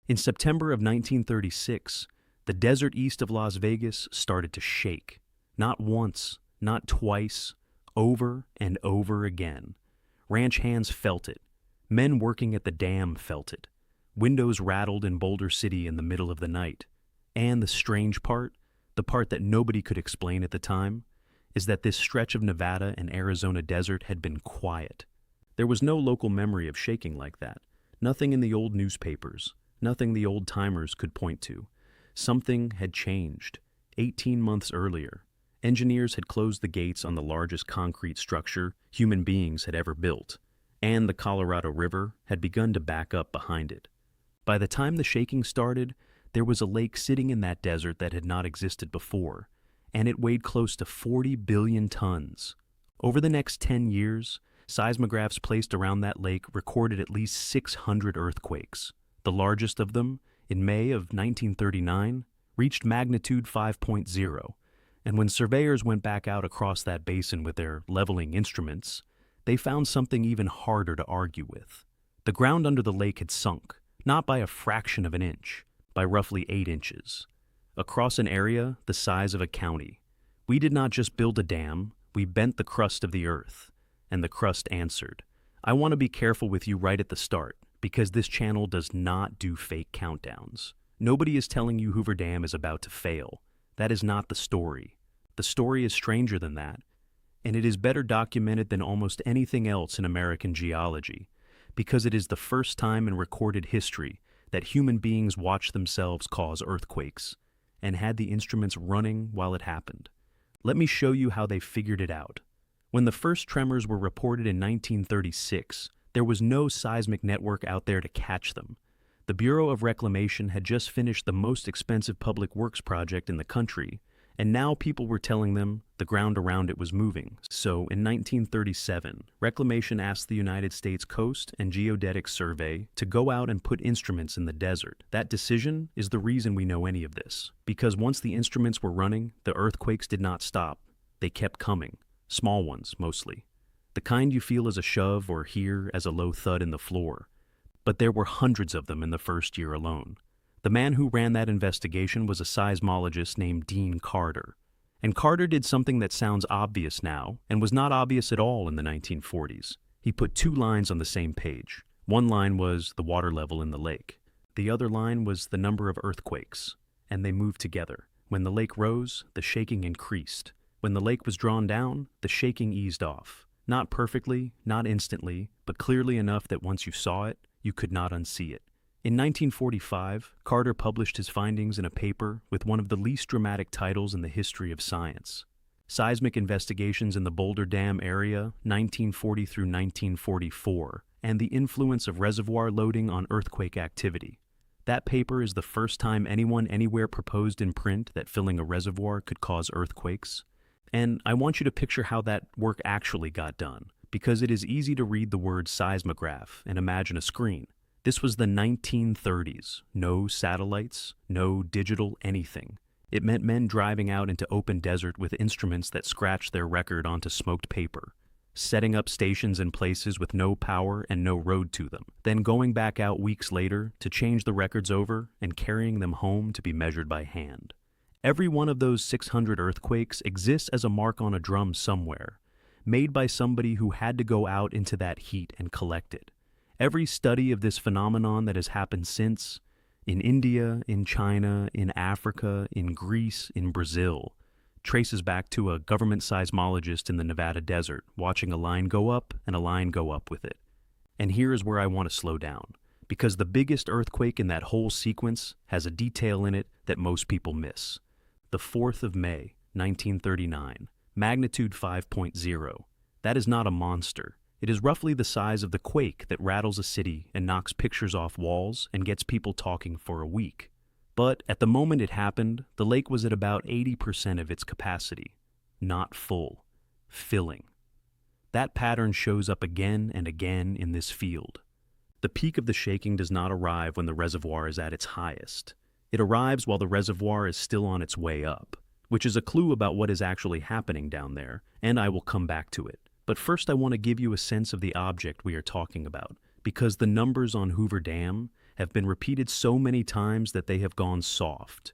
In September of 1936, the desert east of Las Vegas started to shake. Not once, not twice, over and over again. Ranch hands felt it. Men working at the dam felt it. Windows rattled in Boulder City in the middle of the night. And the strange part, the part that nobody could explain at the time, is that this stretch of Nevada and Arizona desert had been quiet. There was no local memory of shaking like that. Nothing in the old newspapers, nothing the old-timers could point to. Something had changed. 18 months earlier, engineers had closed the gates on the largest concrete structure human beings had ever built, and the Colorado River had begun to back up behind it. By the time the shaking started, there was a lake sitting in that desert that had not existed before, and it weighed close to 40 billion tons. Over the next 10 years, seismographs placed around that lake recorded at least 600 earthquakes. The largest of them, in May of 1939, reached magnitude 5.0, and when surveyors went back out across that basin with their leveling instruments, they found something even harder to argue with. The ground under the lake had sunk, not by a fraction of an inch, by roughly 8 inches. Across an area the size of a county. We did not just build a dam, we bent the crust of the earth. And the crust answered. I want to be careful with you right at the start, because this channel does not do fake countdowns. Nobody is telling you Hoover Dam is about to fail. That is not the story. The story is stranger than that, and it is better documented than almost anything else in American geology, because it is the first time in recorded history that human beings watched themselves cause earthquakes, and had the instruments running while it happened. Let me show you how they figured it out. When the first tremors were reported in 1936, there was no seismic network out there to catch them. The Bureau of Reclamation had just finished the most expensive public works project in the country, and now people were telling them the ground around it was moving. So, in 1937, Reclamation asked the United States Coast and Geodetic Survey to go out and put instruments in the desert. That decision is the reason we know any of this, because once the instruments were running, the earthquakes did not stop. They kept coming. Small ones, mostly. The kind you feel as a shove or hear as a low thud in the floor. But there were hundreds of them in the first year alone. The man who ran that investigation was a seismologist named Dean Carter. And Carter did something that sounds obvious now, and was not obvious at all in the 1940s. He put 2 lines on the same page. One line was the water level in the lake. The other line was the number of earthquakes. And they moved together. When the lake rose, the shaking increased. When the lake was drawn down, the shaking eased off. Not perfectly, not instantly, but clearly enough that once you saw it, you could not unsee it. In 1945, Carter published his findings in a paper with one of the least dramatic titles in the history of science. Seismic Investigations in the Boulder Dam Area, 1940 through 1944, and the Influence of Reservoir Loading on Earthquake Activity. That paper is the first time anyone anywhere proposed in print that filling a reservoir could cause earthquakes. And I want you to picture how that work actually got done, because it is easy to read the word seismograph and imagine a screen. This was the 1930s. No satellites, no digital anything. It meant men driving out into open desert with instruments that scratched their record onto smoked paper, setting up stations in places with no power and no road to them, then going back out weeks later to change the records over and carrying them home to be measured by hand. Every one of those 600 earthquakes exists as a mark on a drum somewhere, made by somebody who had to go out into that heat and collect it. Every study of this phenomenon that has happened since, in India, in China, in Africa, in Greece, in Brazil, traces back to a government seismologist in the Nevada desert watching a line go up and a line go up with it. And here is where I want to slow down, because the biggest earthquake in that whole sequence has a detail in it that most people miss. The 4th of May, 1939, magnitude 5.0. That is not a monster. It is roughly the size of the quake that rattles a city and knocks pictures off walls and gets people talking for a week. But at the moment it happened, the lake was at about 80% of its capacity. Not full. Filling. That pattern shows up again and again in this field. The peak of the shaking does not arrive when the reservoir is at its highest. It arrives while the reservoir is still on its way up, which is a clue about what is actually happening down there, and I will come back to it. But first I want to give you a sense of the object we are talking about, because the numbers on Hoover Dam have been repeated so many times that they have gone soft.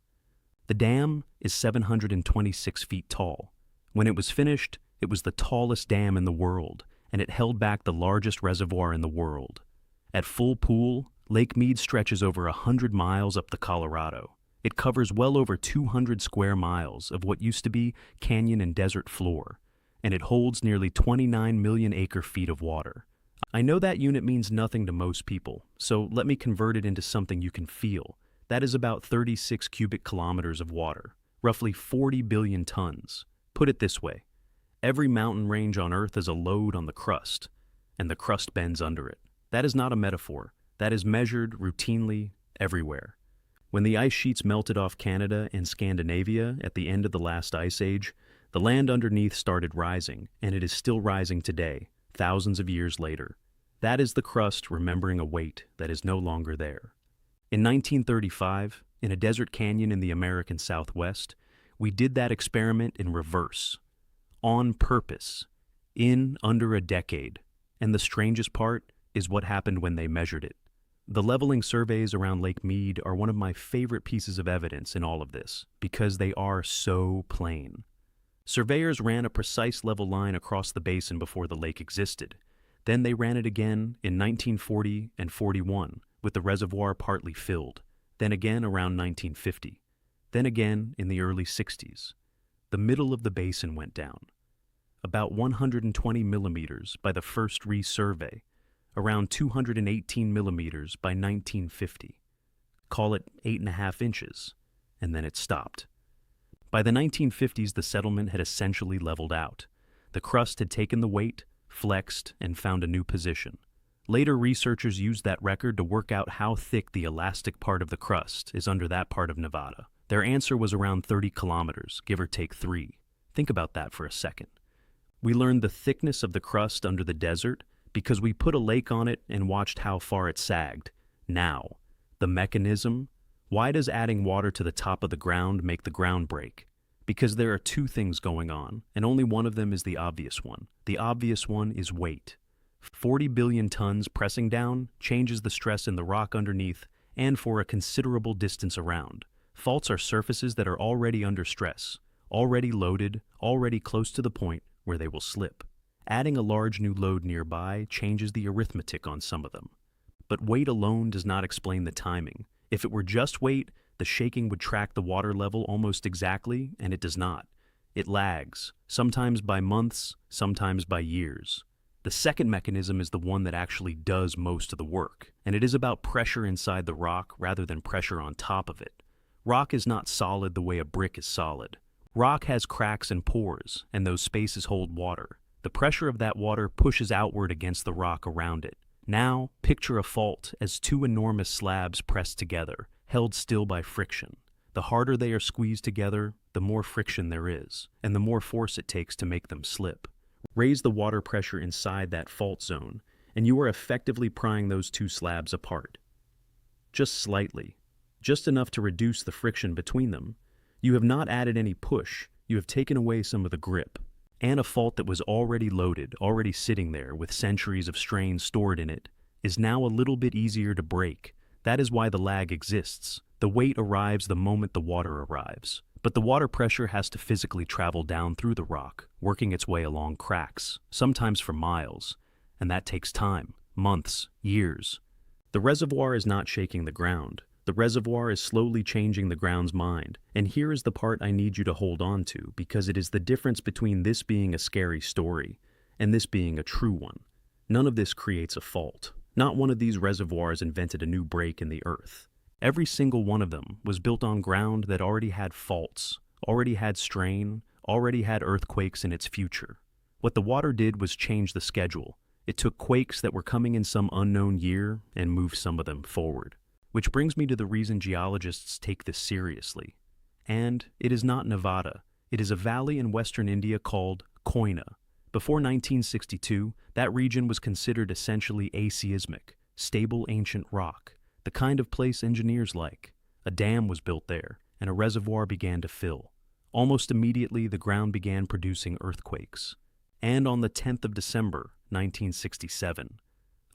The dam is 726 feet tall. When it was finished, it was the tallest dam in the world, and it held back the largest reservoir in the world. At full pool, Lake Mead stretches over 100 miles up the Colorado. It covers well over 200 square miles of what used to be canyon and desert floor, and it holds nearly 29 million acre-feet of water. I know that unit means nothing to most people, so let me convert it into something you can feel. That is about 36 cubic kilometers of water, roughly 40 billion tons. Put it this way, every mountain range on Earth is a load on the crust, and the crust bends under it. That is not a metaphor. That is measured routinely everywhere. When the ice sheets melted off Canada and Scandinavia at the end of the last ice age, the land underneath started rising, and it is still rising today, thousands of years later. That is the crust remembering a weight that is no longer there. In 1935, in a desert canyon in the American Southwest, we did that experiment in reverse, on purpose, in under a decade. And the strangest part is what happened when they measured it. The leveling surveys around Lake Mead are one of my favorite pieces of evidence in all of this, because they are so plain. Surveyors ran a precise level line across the basin before the lake existed. Then they ran it again in 1940 and 41, with the reservoir partly filled. Then again around 1950. Then again in the early 60s. The middle of the basin went down. About 120 millimeters by the first resurvey, around 218 millimeters by 1950. Call it 8.5 inches, and then it stopped. By the 1950s, the settlement had essentially leveled out. The crust had taken the weight, flexed, and found a new position. Later, researchers used that record to work out how thick the elastic part of the crust is under that part of Nevada. Their answer was around 30 kilometers, give or take 3. Think about that for a second. We learned the thickness of the crust under the desert because we put a lake on it and watched how far it sagged. Now, the mechanism. Why does adding water to the top of the ground make the ground break? Because there are two things going on, and only one of them is the obvious one. The obvious one is weight. 40 billion tons pressing down changes the stress in the rock underneath and for a considerable distance around. Faults are surfaces that are already under stress, already loaded, already close to the point where they will slip. Adding a large new load nearby changes the arithmetic on some of them. But weight alone does not explain the timing. If it were just weight, the shaking would track the water level almost exactly, and it does not. It lags, sometimes by months, sometimes by years. The second mechanism is the one that actually does most of the work, and it is about pressure inside the rock rather than pressure on top of it. Rock is not solid the way a brick is solid. Rock has cracks and pores, and those spaces hold water. The pressure of that water pushes outward against the rock around it. Now, picture a fault as two enormous slabs pressed together, held still by friction. The harder they are squeezed together, the more friction there is, and the more force it takes to make them slip. Raise the water pressure inside that fault zone, and you are effectively prying those two slabs apart. Just slightly, just enough to reduce the friction between them. You have not added any push, you have taken away some of the grip. And a fault that was already loaded, already sitting there with centuries of strain stored in it, is now a little bit easier to break. That is why the lag exists. The weight arrives the moment the water arrives. But the water pressure has to physically travel down through the rock, working its way along cracks, sometimes for miles. And that takes time, months, years. The reservoir is not shaking the ground. The reservoir is slowly changing the ground's mind, and here is the part I need you to hold on to, because it is the difference between this being a scary story and this being a true one. None of this creates a fault. Not one of these reservoirs invented a new break in the earth. Every single one of them was built on ground that already had faults, already had strain, already had earthquakes in its future. What the water did was change the schedule. It took quakes that were coming in some unknown year and moved some of them forward. Which brings me to the reason geologists take this seriously. And it is not Nevada. It is a valley in western India called Koyna. Before 1962, that region was considered essentially aseismic, stable ancient rock, the kind of place engineers like. A dam was built there, and a reservoir began to fill. Almost immediately, the ground began producing earthquakes. And on the 10th of December, 1967,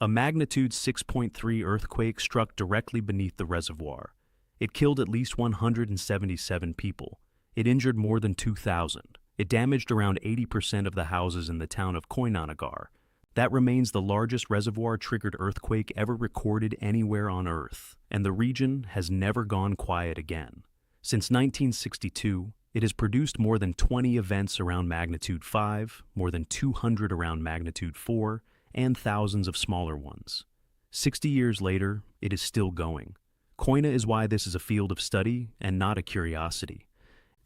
A magnitude 6.3 earthquake struck directly beneath the reservoir. It killed at least 177 people. It injured more than 2,000. It damaged around 80% of the houses in the town of Koyna. That remains the largest reservoir-triggered earthquake ever recorded anywhere on Earth, and the region has never gone quiet again. Since 1962, it has produced more than 20 events around magnitude 5, more than 200 around magnitude 4, and thousands of smaller ones. 60 years later, it is still going. Koyna is why this is a field of study and not a curiosity.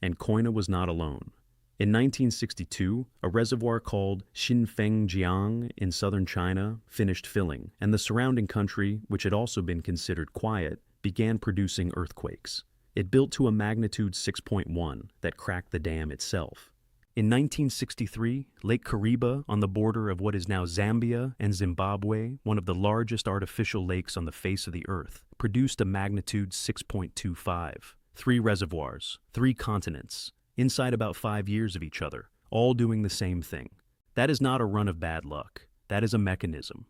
And Koyna was not alone. In 1962, a reservoir called Xinfengjiang in southern China finished filling, and the surrounding country, which had also been considered quiet, began producing earthquakes. It built to a magnitude 6.1 that cracked the dam itself. In 1963, Lake Kariba, on the border of what is now Zambia and Zimbabwe, one of the largest artificial lakes on the face of the Earth, produced a magnitude 6.25. 3 reservoirs, 3 continents, inside about 5 years of each other, all doing the same thing. That is not a run of bad luck. That is a mechanism.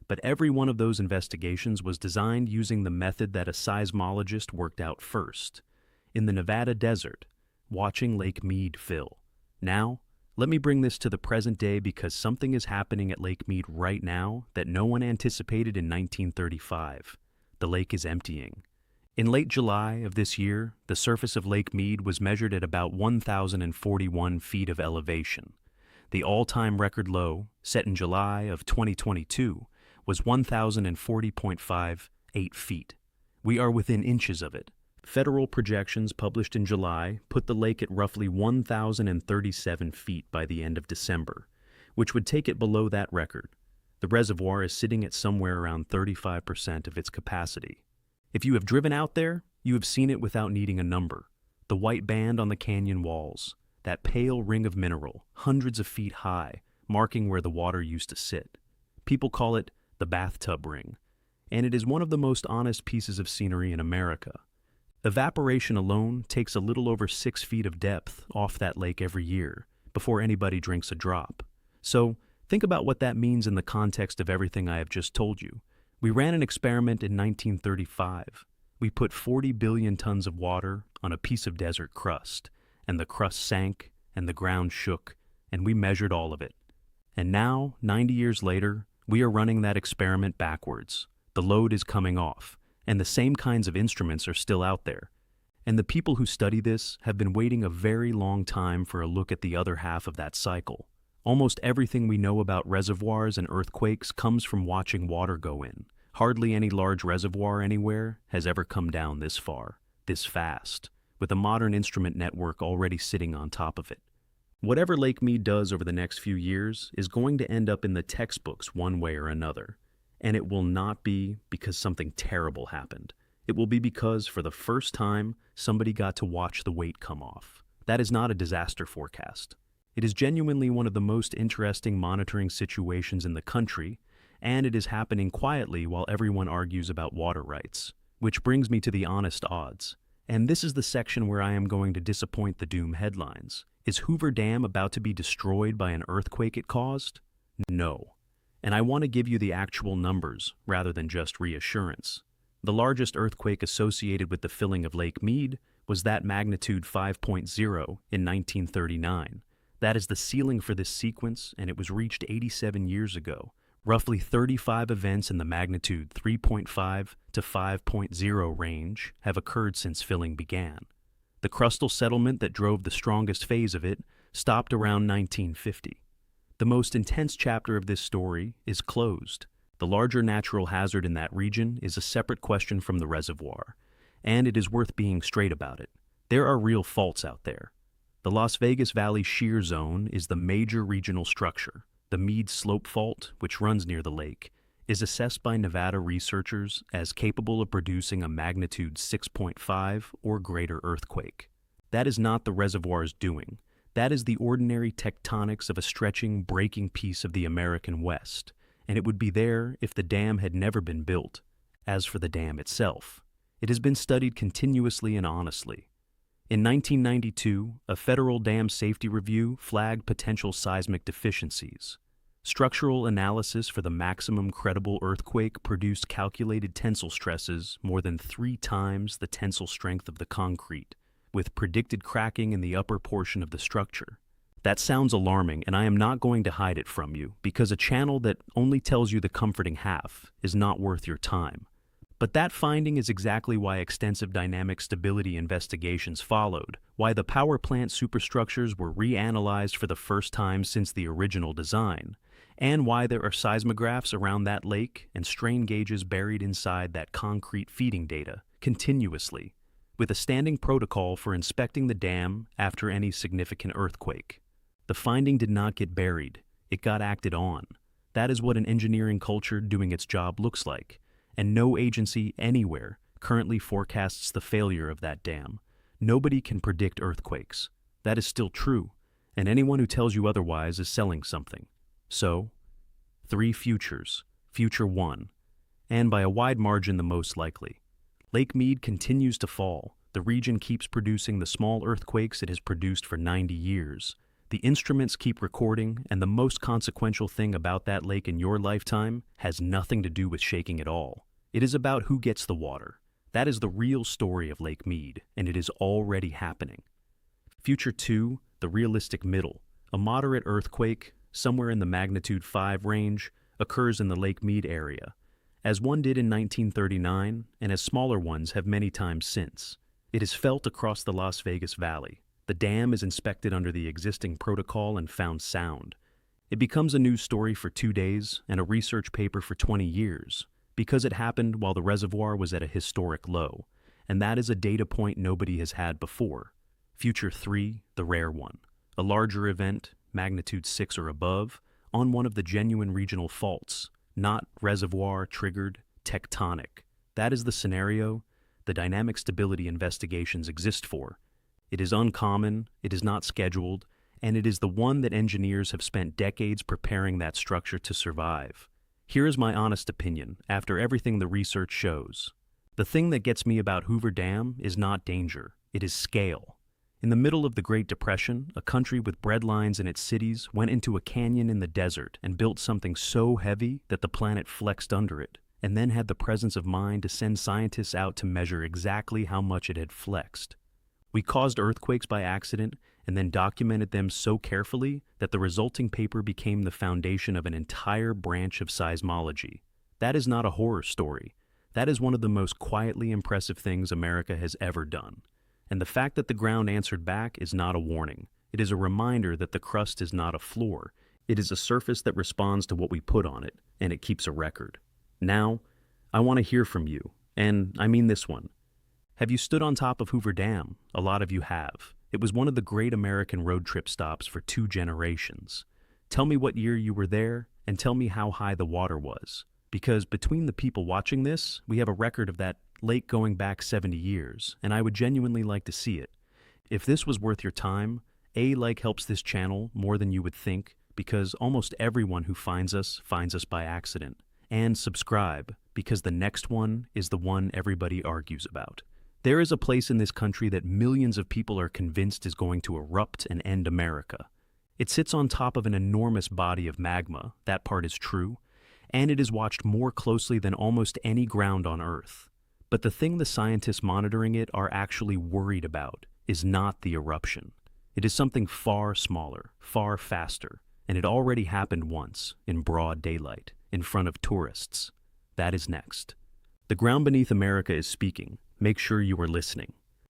But every one of those investigations was designed using the method that a seismologist worked out first. In the Nevada desert, watching Lake Mead fill. Now, let me bring this to the present day because something is happening at Lake Mead right now that no one anticipated in 1935. The lake is emptying. In late July of this year, the surface of Lake Mead was measured at about 1,041 feet of elevation. The all-time record low, set in July of 2022, was 1,040.58 feet. We are within inches of it. Federal projections published in July put the lake at roughly 1,037 feet by the end of December, which would take it below that record. The reservoir is sitting at somewhere around 35% of its capacity. If you have driven out there, you have seen it without needing a number. The white band on the canyon walls, that pale ring of mineral, hundreds of feet high, marking where the water used to sit. People call it the bathtub ring, and it is one of the most honest pieces of scenery in America. Evaporation alone takes a little over 6 feet of depth off that lake every year before anybody drinks a drop. So think about what that means in the context of everything I have just told you. We ran an experiment in 1935. We put 40 billion tons of water on a piece of desert crust, and the crust sank, and the ground shook, and we measured all of it. And now, 90 years later, we are running that experiment backwards. The load is coming off, and the same kinds of instruments are still out there. And the people who study this have been waiting a very long time for a look at the other half of that cycle. Almost everything we know about reservoirs and earthquakes comes from watching water go in. Hardly any large reservoir anywhere has ever come down this far, this fast, with a modern instrument network already sitting on top of it. Whatever Lake Mead does over the next few years is going to end up in the textbooks one way or another. And it will not be because something terrible happened. It will be because, for the first time, somebody got to watch the weight come off. That is not a disaster forecast. It is genuinely one of the most interesting monitoring situations in the country, and it is happening quietly while everyone argues about water rights. Which brings me to the honest odds. And this is the section where I am going to disappoint the doom headlines. Is Hoover Dam about to be destroyed by an earthquake it caused? No. And I want to give you the actual numbers rather than just reassurance. The largest earthquake associated with the filling of Lake Mead was that magnitude 5.0 in 1939. That is the ceiling for this sequence, and it was reached 87 years ago. Roughly 35 events in the magnitude 3.5 to 5.0 range have occurred since filling began. The crustal settlement that drove the strongest phase of it stopped around 1950. The most intense chapter of this story is closed. The larger natural hazard in that region is a separate question from the reservoir, and it is worth being straight about it. There are real faults out there. The Las Vegas Valley Shear Zone is the major regional structure. The Mead Slope Fault, which runs near the lake, is assessed by Nevada researchers as capable of producing a magnitude 6.5 or greater earthquake. That is not the reservoir's doing. That is the ordinary tectonics of a stretching, breaking piece of the American West, and it would be there if the dam had never been built. As for the dam itself, it has been studied continuously and honestly. In 1992, a federal dam safety review flagged potential seismic deficiencies. Structural analysis for the maximum credible earthquake produced calculated tensile stresses more than 3 times the tensile strength of the concrete, with predicted cracking in the upper portion of the structure. That sounds alarming, and I am not going to hide it from you, because a channel that only tells you the comforting half is not worth your time. But that finding is exactly why extensive dynamic stability investigations followed, why the power plant superstructures were reanalyzed for the first time since the original design, and why there are seismographs around that lake and strain gauges buried inside that concrete feeding data continuously, with a standing protocol for inspecting the dam after any significant earthquake. The finding did not get buried, it got acted on. That is what an engineering culture doing its job looks like, and no agency anywhere currently forecasts the failure of that dam. Nobody can predict earthquakes. That is still true, and anyone who tells you otherwise is selling something. So, 3 futures, future 1, and by a wide margin the most likely. Lake Mead continues to fall. The region keeps producing the small earthquakes it has produced for 90 years. The instruments keep recording, and the most consequential thing about that lake in your lifetime has nothing to do with shaking at all. It is about who gets the water. That is the real story of Lake Mead, and it is already happening. Future 2, the realistic middle. A moderate earthquake, somewhere in the magnitude 5 range, occurs in the Lake Mead area, as one did in 1939, and as smaller ones have many times since. It is felt across the Las Vegas Valley. The dam is inspected under the existing protocol and found sound. It becomes a news story for 2 days and a research paper for 20 years, because it happened while the reservoir was at a historic low, and that is a data point nobody has had before. Future 3, the rare one. A larger event, magnitude 6 or above, on one of the genuine regional faults, not reservoir-triggered, tectonic. That is the scenario the dynamic stability investigations exist for. It is uncommon, it is not scheduled, and it is the one that engineers have spent decades preparing that structure to survive. Here is my honest opinion, after everything the research shows. The thing that gets me about Hoover Dam is not danger, it is scale. In the middle of the Great Depression, a country with breadlines in its cities went into a canyon in the desert and built something so heavy that the planet flexed under it, and then had the presence of mind to send scientists out to measure exactly how much it had flexed. We caused earthquakes by accident and then documented them so carefully that the resulting paper became the foundation of an entire branch of seismology. That is not a horror story. That is one of the most quietly impressive things America has ever done. And the fact that the ground answered back is not a warning. It is a reminder that the crust is not a floor. It is a surface that responds to what we put on it, and it keeps a record. Now, I want to hear from you, and I mean this one. Have you stood on top of Hoover Dam? A lot of you have. It was one of the great American road trip stops for 2 generations. Tell me what year you were there, and tell me how high the water was. Because between the people watching this, we have a record of that lake going back 70 years, and I would genuinely like to see it. If this was worth your time, a like helps this channel more than you would think, because almost everyone who finds us by accident. And subscribe, because the next one is the one everybody argues about. There is a place in this country that millions of people are convinced is going to erupt and end America. It sits on top of an enormous body of magma, that part is true, and it is watched more closely than almost any ground on Earth. But the thing the scientists monitoring it are actually worried about is not the eruption. It is something far smaller, far faster, and it already happened once, in broad daylight, in front of tourists. That is next. The ground beneath America is speaking. Make sure you are listening.